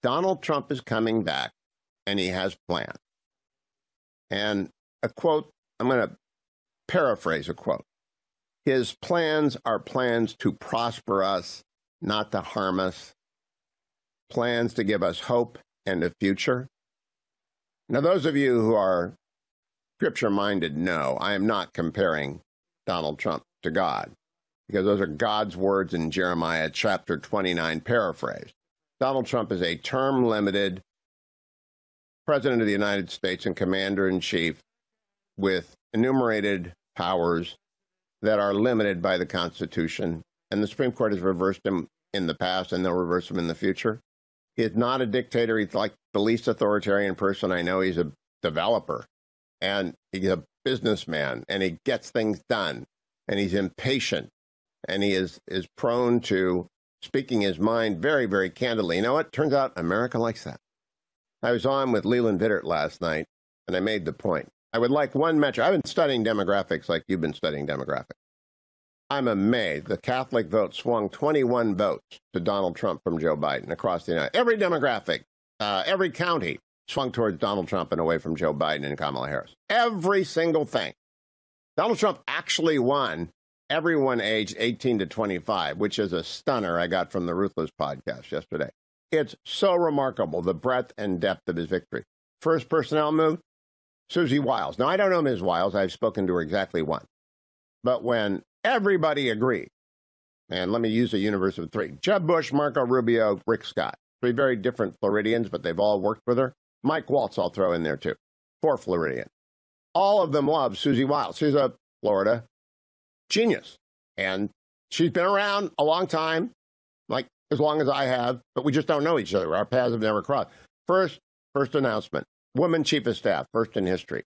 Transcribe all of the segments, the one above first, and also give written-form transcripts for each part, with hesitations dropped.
Donald Trump is coming back, and he has plans. And a quote, I'm going to paraphrase a quote. His plans are plans to prosper us, not to harm us. Plans to give us hope and a future. Now, those of you who are scripture-minded know I am not comparing Donald Trump to God, because those are God's words in Jeremiah chapter 29, paraphrased. Donald Trump is a term-limited president of the United States and commander-in-chief with enumerated powers that are limited by the Constitution, and the Supreme Court has reversed him in the past, and they'll reverse him in the future. He's not a dictator. He's like the least authoritarian person I know. He's a developer, and he's a businessman, and he gets things done, and he's impatient, and he is prone to speaking his mind very, very candidly. You know what? Turns out America likes that. I was on with Leland Vittert last night, and I made the point. I would like one metric. I've been studying demographics like you've been studying demographics. I'm amazed. The Catholic vote swung 21 votes to Donald Trump from Joe Biden across the United States. Every demographic, every county swung towards Donald Trump and away from Joe Biden and Kamala Harris. Every single thing. Donald Trump actually won everyone aged 18 to 25, which is a stunner I got from the Ruthless podcast yesterday. It's so remarkable, the breadth and depth of his victory. First personnel move, Susie Wiles. Now, I don't know Ms. Wiles. I've spoken to her exactly once. But when everybody agreed, and let me use a universe of three, Jeb Bush, Marco Rubio, Rick Scott, three very different Floridians, but they've all worked with her. Mike Waltz I'll throw in there, too. 4 Floridians. All of them love Susie Wiles. She's a Florida genius. And she's been around a long time, like as long as I have, but we just don't know each other. Our paths have never crossed. First announcement. Woman chief of staff, first in history.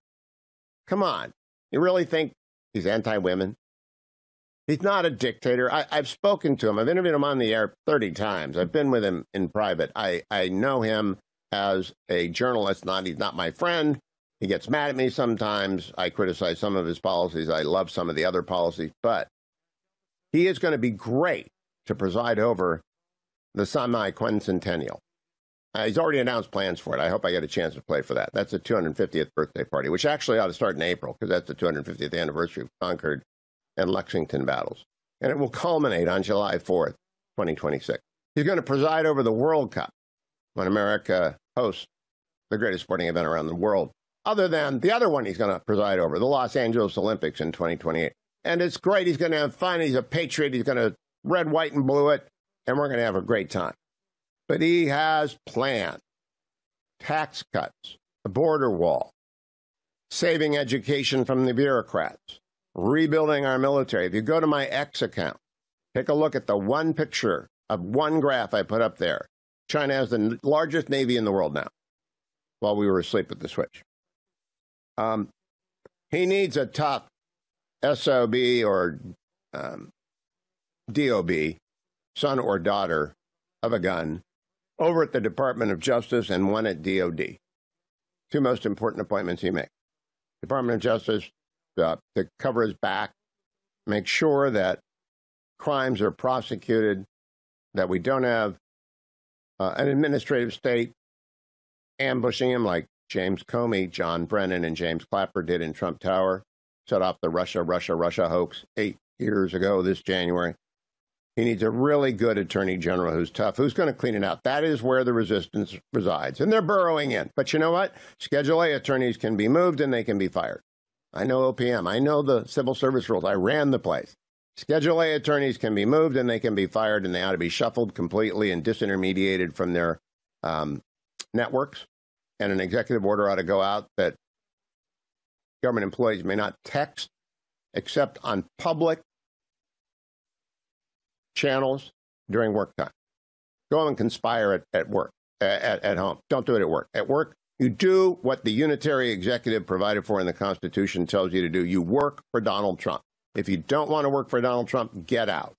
Come on. You really think he's anti-women? He's not a dictator. I've spoken to him. I've interviewed him on the air 30 times. I've been with him in private. I know him as a journalist. He's not my friend. He gets mad at me sometimes. I criticize some of his policies. I love some of the other policies. But he is going to be great to preside over the semi-quincentennial. He's already announced plans for it. I hope I get a chance to play for that. That's the 250th birthday party, which actually ought to start in April, because that's the 250th anniversary of Concord and Lexington battles. And it will culminate on July 4th, 2026. He's going to preside over the World Cup when America hosts the greatest sporting event around the world, other than the other one he's going to preside over, the Los Angeles Olympics in 2028. And it's great. He's going to have fun. He's a patriot. He's going to red, white, and blue it, and we're going to have a great time. But he has plans, tax cuts, a border wall, saving education from the bureaucrats, rebuilding our military. If you go to my X account, take a look at the one picture of one graph I put up there. China has the largest navy in the world now, while we were asleep at the switch. He needs a tough SOB or DOB, son or daughter of a gun, over at the Department of Justice and one at DOD. 2 most important appointments he makes. Department of Justice to cover his back, make sure that crimes are prosecuted, that we don't have an administrative state ambushing him like James Comey, John Brennan, and James Clapper did in Trump Tower, set off the Russia hoax 8 years ago this January. He needs a really good attorney general who's tough, who's going to clean it out. That is where the resistance resides. And they're burrowing in. But you know what? Schedule A attorneys can be moved and they can be fired. I know OPM. I know the civil service rules. I ran the place. Schedule A attorneys can be moved and they can be fired, and they ought to be shuffled completely and disintermediated from their networks. And an executive order ought to go out that government employees may not text except on public channels during work time. Go and conspire at work, at home. Don't do it at work. At work, you do what the unitary executive provided for in the Constitution tells you to do. You work for Donald Trump. If you don't want to work for Donald Trump, get out.